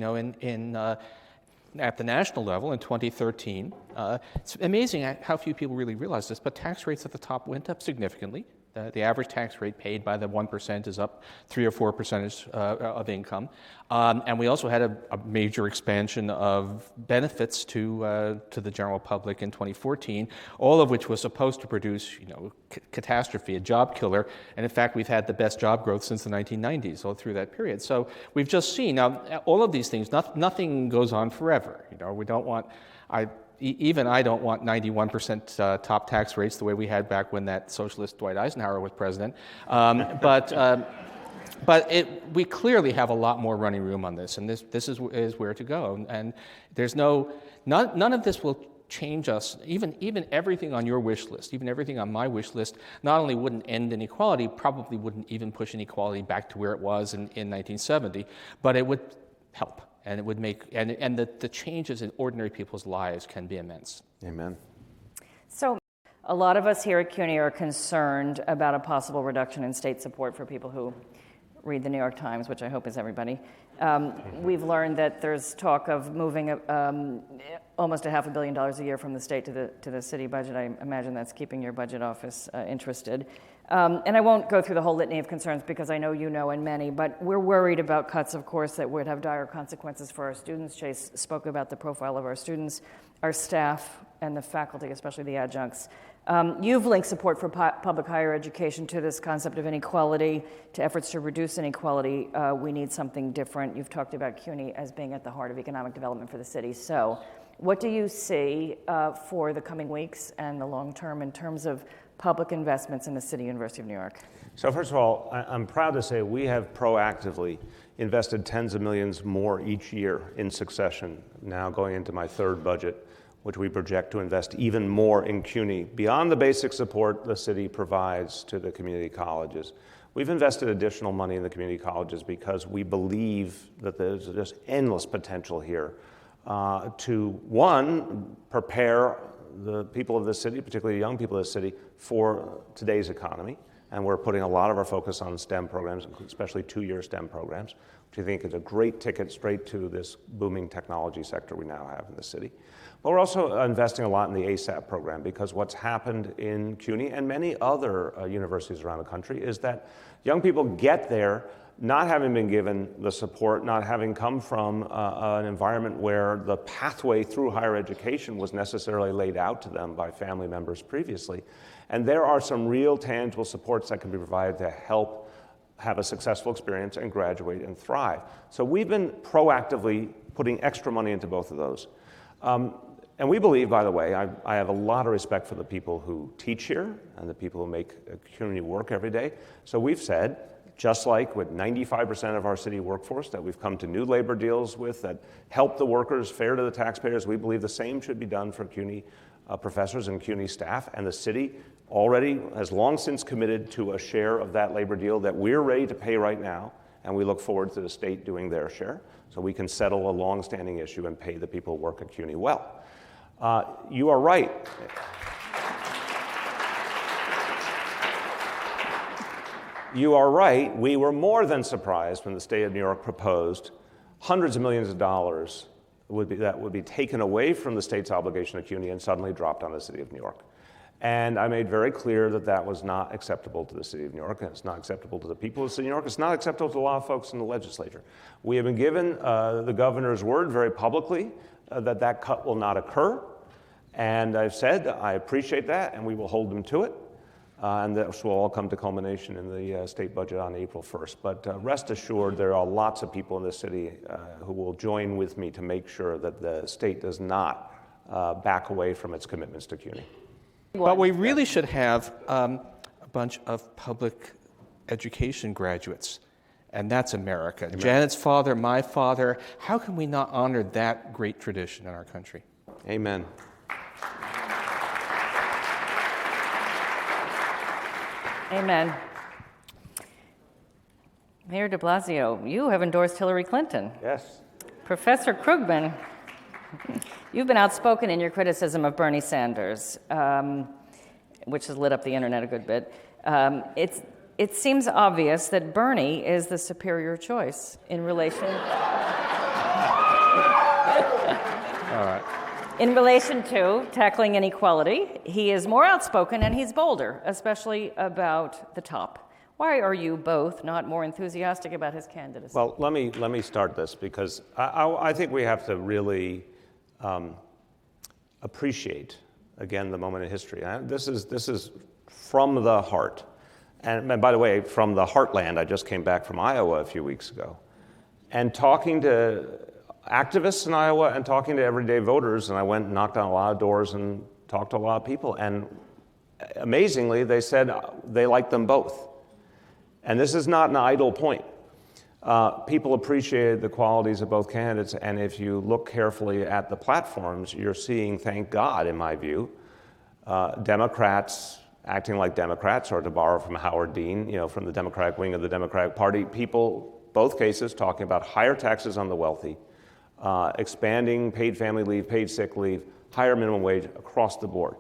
at the national level in 2013. It's amazing how few people really realize this, but tax rates at the top went up significantly. The average tax rate paid by the 1% is up 3 or 4% of income. And we also had a major expansion of benefits to the general public in 2014, all of which was supposed to produce, catastrophe, a job killer. And in fact, we've had the best job growth since the 1990s, all through that period. So we've just seen, now, all of these things, nothing goes on forever. We don't want, even I don't want 91% top tax rates the way we had back when that socialist Dwight Eisenhower was president. But we clearly have a lot more running room on this, and this is where to go. And there's none of this will change us. Even everything on your wish list, even everything on my wish list, not only wouldn't end inequality, probably wouldn't even push inequality back to where it was in 1970, but it would help. And it would make, and the changes in ordinary people's lives can be immense. Amen. So a lot of us here at CUNY are concerned about a possible reduction in state support for people who read the New York Times, which I hope is everybody. We've learned that there's talk of moving almost $500 million a year from the state to the city budget. I imagine that's keeping your budget office interested. And I won't go through the whole litany of concerns because I know you know and many, but we're worried about cuts, of course, that would have dire consequences for our students. Chase spoke about the profile of our students, our staff, and the faculty, especially the adjuncts. You've linked support for public higher education to this concept of inequality, to efforts to reduce inequality. We need something different. You've talked about CUNY as being at the heart of economic development for the city. So what do you see for the coming weeks and the long term in terms of public investments in the City University of New York? So first of all, I'm proud to say we have proactively invested tens of millions more each year in succession, now going into my third budget, which we project to invest even more in CUNY, beyond the basic support the city provides to the community colleges. We've invested additional money in the community colleges because we believe that there's just endless potential here to, one, prepare the people of the city, particularly young people of the city, for today's economy. And we're putting a lot of our focus on STEM programs, especially two-year STEM programs, which I think is a great ticket straight to this booming technology sector we now have in the city. But we're also investing a lot in the ASAP program, because what's happened in CUNY and many other universities around the country is that young people get there not having been given the support, not having come from an environment where the pathway through higher education was necessarily laid out to them by family members previously. And there are some real tangible supports that can be provided to help have a successful experience and graduate and thrive. So we've been proactively putting extra money into both of those. And we believe, by the way, I have a lot of respect for the people who teach here and the people who make CUNY work every day. So we've said, just like with 95% of our city workforce that we've come to new labor deals with that help the workers, fair to the taxpayers, we believe the same should be done for CUNY professors and CUNY staff. And the city already has long since committed to a share of that labor deal that we're ready to pay right now. And we look forward to the state doing their share so we can settle a long-standing issue and pay the people who work at CUNY well. You are right. You are right. We were more than surprised when the state of New York proposed hundreds of millions of dollars that would be taken away from the state's obligation to CUNY and suddenly dropped on the city of New York. And I made very clear that that was not acceptable to the city of New York, and it's not acceptable to the people of the city of New York. It's not acceptable to a lot of folks in the legislature. We have been given the governor's word very publicly that that cut will not occur. And I've said I appreciate that, and we will hold them to it. And this will all come to culmination in the state budget on April 1st. But rest assured, there are lots of people in this city who will join with me to make sure that the state does not back away from its commitments to CUNY. But we really should have a bunch of public education graduates, and that's America. Amen. Janet's father, my father. How can we not honor that great tradition in our country? Amen. Amen. Mayor de Blasio, you have endorsed Hillary Clinton. Yes. Professor Krugman, you've been outspoken in your criticism of Bernie Sanders, which has lit up the internet a good bit. It seems obvious that Bernie is the superior choice in relation. All right. In relation to tackling inequality, he is more outspoken and he's bolder, especially about the top. Why are you both not more enthusiastic about his candidacy? Well, let me start this because I think we have to really appreciate, again, the moment in history. This is from the heart. And by the way, from the heartland, I just came back from Iowa a few weeks ago. And talking to activists in Iowa and talking to everyday voters, and I went and knocked on a lot of doors and talked to a lot of people, and amazingly, they said they liked them both. And this is not an idle point. People appreciated the qualities of both candidates, and if you look carefully at the platforms, you're seeing, thank God, in my view, Democrats acting like Democrats, or to borrow from Howard Dean, from the Democratic wing of the Democratic Party, people, both cases, talking about higher taxes on the wealthy, expanding paid family leave, paid sick leave, higher minimum wage across the board.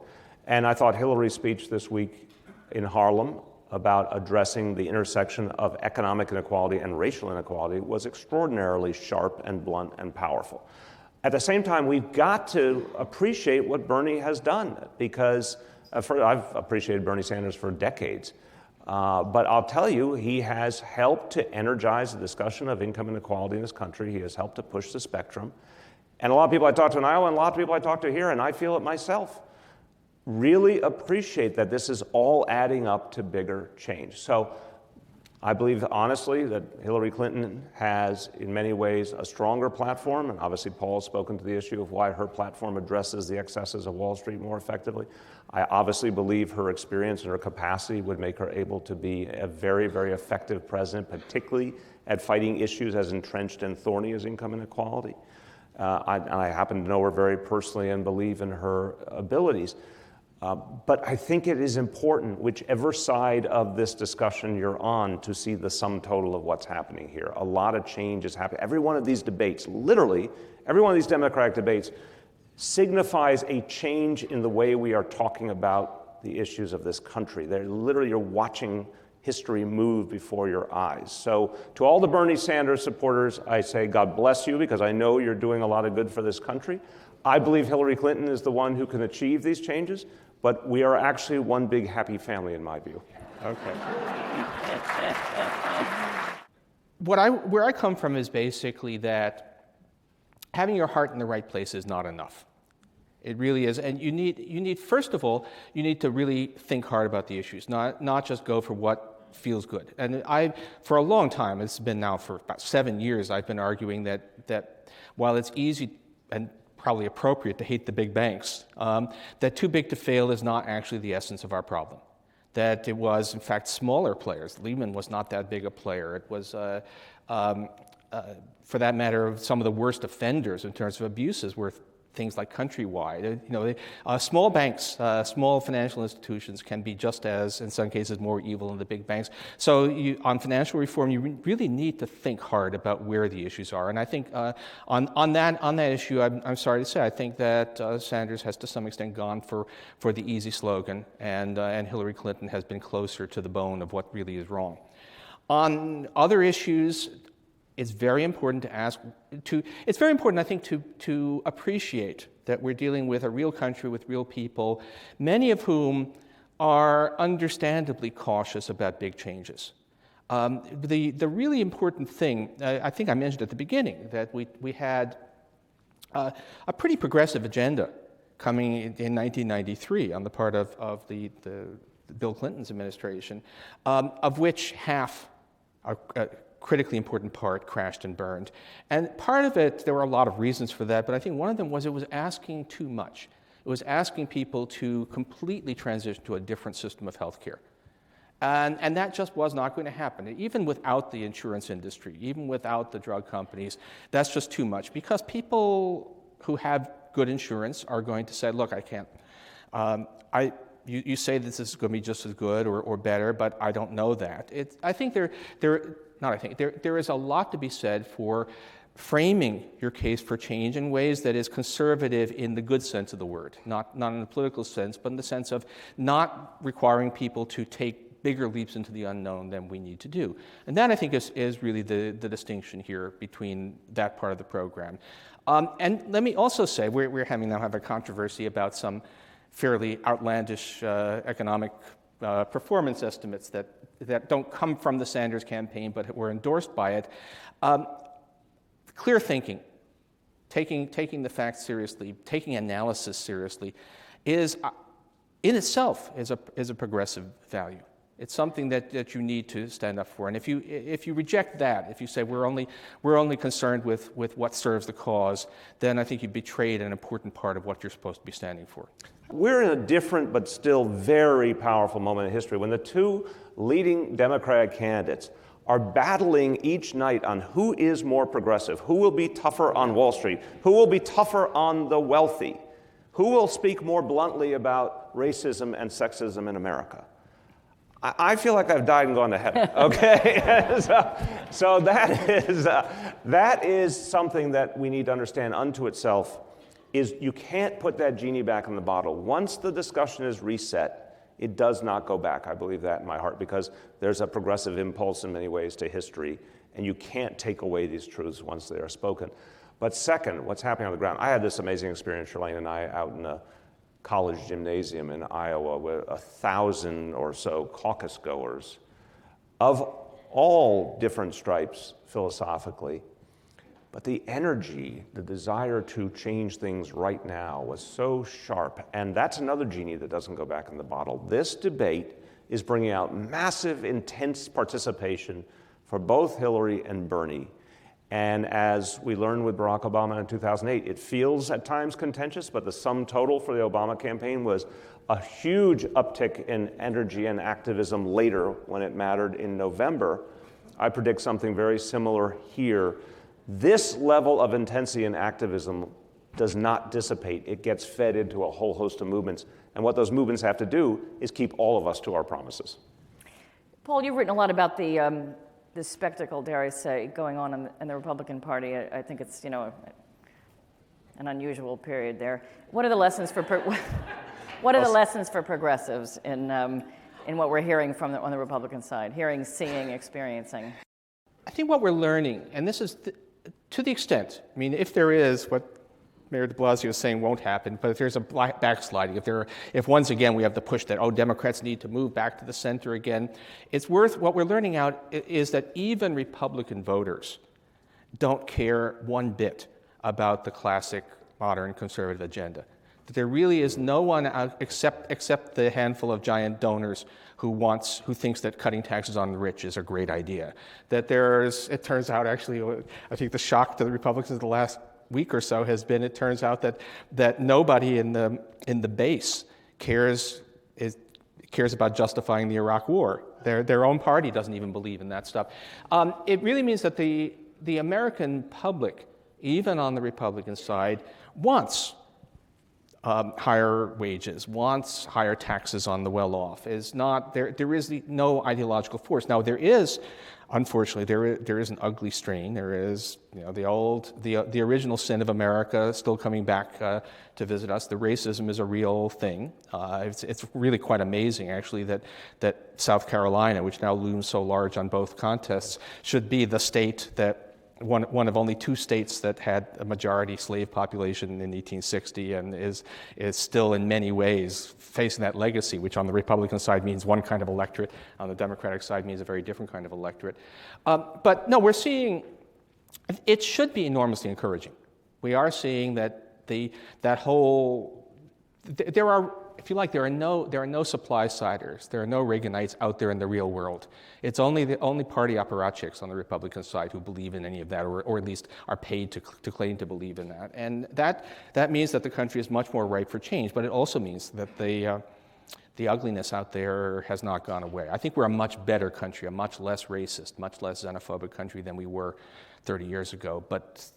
And I thought Hillary's speech this week in Harlem about addressing the intersection of economic inequality and racial inequality was extraordinarily sharp and blunt and powerful. At the same time, we've got to appreciate what Bernie has done, because I've appreciated Bernie Sanders for decades. But I'll tell you, he has helped to energize the discussion of income inequality in this country. He has helped to push the spectrum. And a lot of people I talk to in Iowa and a lot of people I talk to here, and I feel it myself, really appreciate that this is all adding up to bigger change. So I believe, honestly, that Hillary Clinton has, in many ways, a stronger platform, and obviously Paul has spoken to the issue of why her platform addresses the excesses of Wall Street more effectively. I obviously believe her experience and her capacity would make her able to be a very, very effective president, particularly at fighting issues as entrenched and thorny as income inequality. I happen to know her very personally and believe in her abilities. But I think it is important, whichever side of this discussion you're on, to see the sum total of what's happening here. A lot of change is happening. Every one of these debates, literally, every one of these Democratic debates signifies a change in the way we are talking about the issues of this country. They're literally, you're watching history move before your eyes. So to all the Bernie Sanders supporters, I say, God bless you, because I know you're doing a lot of good for this country. I believe Hillary Clinton is the one who can achieve these changes, but we are actually one big happy family in my view. Okay. Where I come from is basically that having your heart in the right place is not enough. It really is, and you need first of all, you need to really think hard about the issues, not just go for what feels good. And for a long time, it's been now for about 7 years, I've been arguing that while it's easy and probably appropriate to hate the big banks, that too big to fail is not actually the essence of our problem. That it was, in fact, smaller players. Lehman was not that big a player. It was, for that matter, some of the worst offenders in terms of abuses were things like Countrywide. Small banks, small financial institutions can be just as, in some cases, more evil than the big banks. So on financial reform, you really need to think hard about where the issues are. And I think on that issue, I'm sorry to say, I think that Sanders has to some extent gone for the easy slogan, and Hillary Clinton has been closer to the bone of what really is wrong. On other issues, it's very important it's very important, I think, to appreciate that we're dealing with a real country with real people, many of whom are understandably cautious about big changes. The really important thing, I think I mentioned at the beginning, that we had a pretty progressive agenda coming in 1993 on the part of the Bill Clinton's administration, of which half are critically important part crashed and burned. And part of it, there were a lot of reasons for that, but I think one of them was it was asking too much. It was asking people to completely transition to a different system of healthcare. And that just was not going to happen. Even without the insurance industry, even without the drug companies, that's just too much. Because people who have good insurance are going to say, look, I can't. You say this is going to be just as good or better, but I don't know that. There is a lot to be said for framing your case for change in ways that is conservative in the good sense of the word, not in the political sense, but in the sense of not requiring people to take bigger leaps into the unknown than we need to do. And that, I think, is really the distinction here between that part of the program. And let me also say, we're having now a controversy about some fairly outlandish economic performance estimates that don't come from the Sanders campaign but were endorsed by it. Clear thinking, taking the facts seriously, taking analysis seriously, is in itself is a progressive value. It's something that you need to stand up for. And if you reject that, if you say we're only concerned with what serves the cause, then I think you've betrayed an important part of what you're supposed to be standing for. We're in a different but still very powerful moment in history when the two leading Democratic candidates are battling each night on who is more progressive, who will be tougher on Wall Street, who will be tougher on the wealthy, who will speak more bluntly about racism and sexism in America. I feel like I've died and gone to heaven, okay? so that is something that we need to understand unto itself, is you can't put that genie back in the bottle. Once the discussion is reset, it does not go back. I believe that in my heart, because there's a progressive impulse in many ways to history, and you can't take away these truths once they are spoken. But second, what's happening on the ground? I had this amazing experience, Charlene and I, out in a college gymnasium in Iowa with 1,000 or so caucus goers of all different stripes philosophically. But the energy, the desire to change things right now was so sharp. And that's another genie that doesn't go back in the bottle. This debate is bringing out massive, intense participation for both Hillary and Bernie. And as we learned with Barack Obama in 2008, it feels at times contentious, but the sum total for the Obama campaign was a huge uptick in energy and activism later when it mattered in November. I predict something very similar here. This level of intensity and activism does not dissipate. It gets fed into a whole host of movements. And what those movements have to do is keep all of us to our promises. Paul, you've written a lot about the spectacle, dare I say, going on in the Republican Party. I think it's, an unusual period there. What are the lessons for lessons for progressives in what we're hearing on the Republican side? Hearing, seeing, experiencing. I think what we're learning, and this is to the extent, if there is what Mayor de Blasio is saying won't happen, but if there's a backsliding, if once again we have the push that, Democrats need to move back to the center again, what we're learning out is that even Republican voters don't care one bit about the classic modern conservative agenda. That there really is no one out except the handful of giant donors who thinks that cutting taxes on the rich is a great idea. That it turns out actually, I think the shock to the Republicans the last week or so has been, it turns out that nobody in the base cares about justifying the Iraq War. Their own party doesn't even believe in that stuff. It really means that the American public, even on the Republican side, wants higher wages, wants higher taxes on the well-off. There is no ideological force. Now there is, unfortunately, there is an ugly strain. There is, the original sin of America still coming back to visit us. The racism is a real thing. It's really quite amazing, actually, that South Carolina, which now looms so large on both contests, should be the state that one of only 2 states that had a majority slave population in 1860 and is still in many ways facing that legacy, which on the Republican side means one kind of electorate, on the Democratic side means a very different kind of electorate. But no, we're seeing, it should be enormously encouraging. We are seeing that there are, if you like, there are no supply siders, there are no Reaganites out there in the real world. It's only party apparatchiks on the Republican side who believe in any of that, or at least are paid to claim to believe in that. And that means that the country is much more ripe for change, but it also means that the ugliness out there has not gone away. I think we're a much better country, a much less racist, much less xenophobic country than we were 30 years ago, but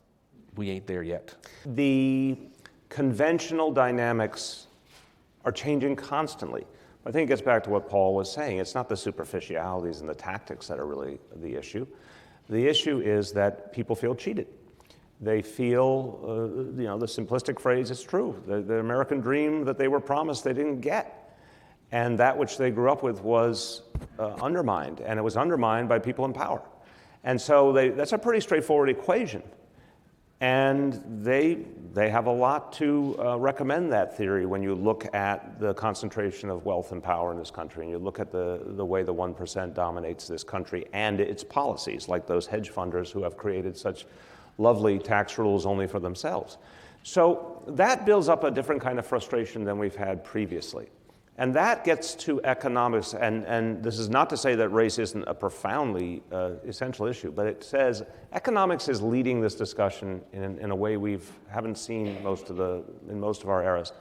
we ain't there yet. The conventional dynamics are changing constantly. I think it gets back to what Paul was saying. It's not the superficialities and the tactics that are really the issue. The issue is that people feel cheated. They feel, the simplistic phrase is true. The American dream that they were promised, they didn't get. And that which they grew up with was undermined, and it was undermined by people in power. And so that's a pretty straightforward equation. And they have a lot to recommend that theory when you look at the concentration of wealth and power in this country, and you look at the way the 1% dominates this country and its policies, like those hedge funders who have created such lovely tax rules only for themselves. So that builds up a different kind of frustration than we've had previously. And that gets to economics, and this is not to say that race isn't a profoundly essential issue, but it says economics is leading this discussion in a way we haven't seen in most of our eras.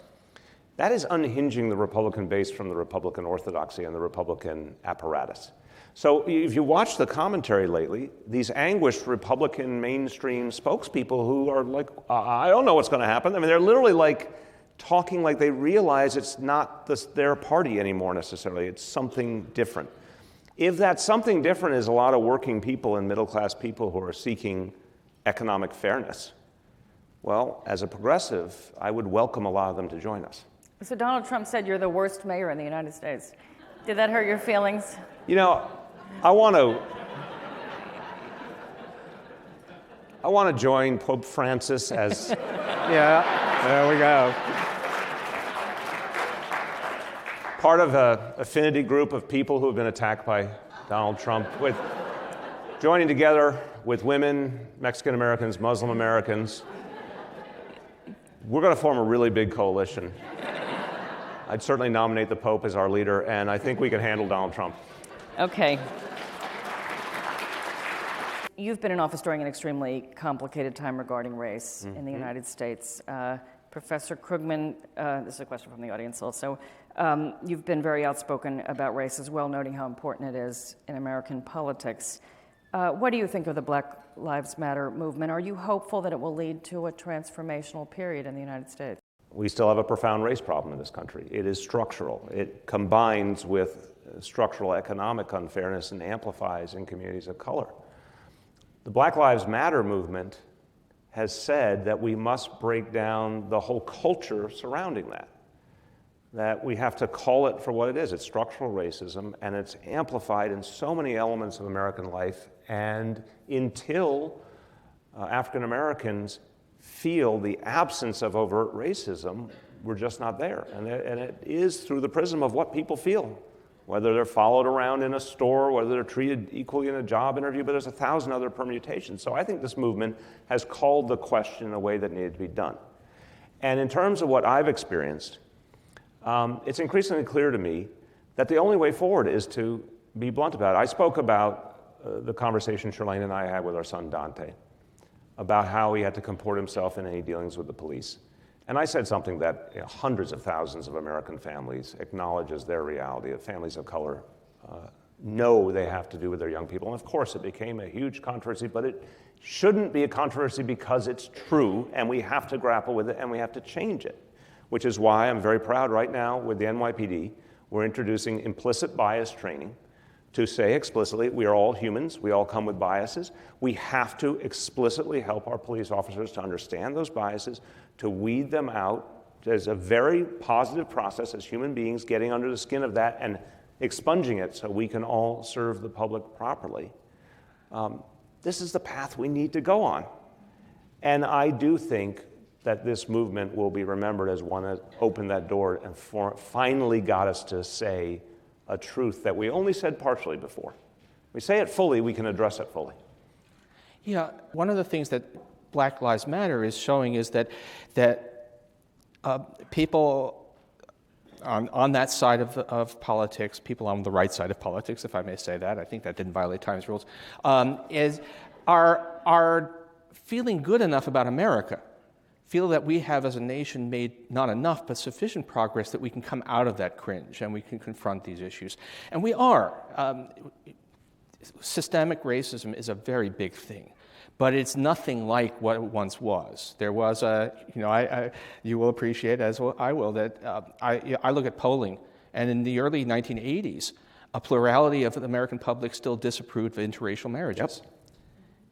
That is unhinging the Republican base from the Republican orthodoxy and the Republican apparatus. So if you watch the commentary lately, these anguished Republican mainstream spokespeople who are like, I don't know what's going to happen. I mean, they're literally like talking like they realize it's not their party anymore necessarily, it's something different. If that something different is a lot of working people and middle-class people who are seeking economic fairness, well, as a progressive, I would welcome a lot of them to join us. So Donald Trump said you're the worst mayor in the United States. Did that hurt your feelings? I want to join Pope Francis as... Yeah, there we go. Part of an affinity group of people who have been attacked by Donald Trump, with joining together with women, Mexican Americans, Muslim Americans. We're going to form a really big coalition. I'd certainly nominate the Pope as our leader, and I think we can handle Donald Trump. Okay. You've been in office during an extremely complicated time regarding race in the United States. Professor Krugman, this is a question from the audience also, you've been very outspoken about race as well, noting how important it is in American politics. What do you think of the Black Lives Matter movement? Are you hopeful that it will lead to a transformational period in the United States? We still have a profound race problem in this country. It is structural. It combines with structural economic unfairness and amplifies in communities of color. The Black Lives Matter movement has said that we must break down the whole culture surrounding that we have to call it for what it is. It's structural racism, and it's amplified in so many elements of American life, and until African Americans feel the absence of overt racism, we're just not there. And it is through the prism of what people feel, whether they're followed around in a store, whether they're treated equally in a job interview, but there's 1,000 other permutations. So I think this movement has called the question in a way that needed to be done. And in terms of what I've experienced, it's increasingly clear to me that the only way forward is to be blunt about it. I spoke about the conversation Charlene and I had with our son Dante about how he had to comport himself in any dealings with the police. And I said something that hundreds of thousands of American families acknowledge as their reality, that families of color know they have to do with their young people. And of course, it became a huge controversy, but it shouldn't be a controversy because it's true, and we have to grapple with it, and we have to change it, which is why I'm very proud right now with the NYPD. We're introducing implicit bias training to say explicitly, we are all humans, we all come with biases. We have to explicitly help our police officers to understand those biases, to weed them out. There's a very positive process as human beings getting under the skin of that and expunging it so we can all serve the public properly. This is the path we need to go on. And I do think that this movement will be remembered as one that opened that door and finally got us to say a truth that we only said partially before. We say it fully, we can address it fully. Yeah, one of the things that Black Lives Matter is showing is that people on that side of politics, people on the right side of politics, if I may say that, I think that didn't violate Times rules, are feeling good enough about America, feel that we have as a nation made not enough but sufficient progress that we can come out of that cringe and we can confront these issues. And we are. Systemic racism is a very big thing, but it's nothing like what it once was. There was you will appreciate, as well I will, that I look at polling, and in the early 1980s, a plurality of the American public still disapproved of interracial marriages. Yep.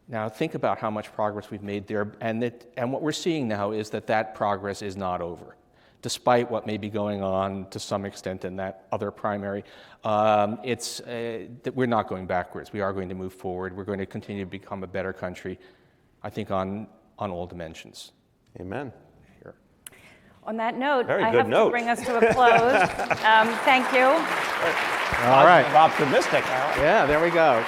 Now think about how much progress we've made there, and what we're seeing now is that progress is not over, despite what may be going on to some extent in that other primary. That we're not going backwards. We are going to move forward. We're going to continue to become a better country, I think, on all dimensions. Amen. Here. On that note, Very I good have note. to bring us to a close. Thank you. All right. Optimistic. Yeah, there we go.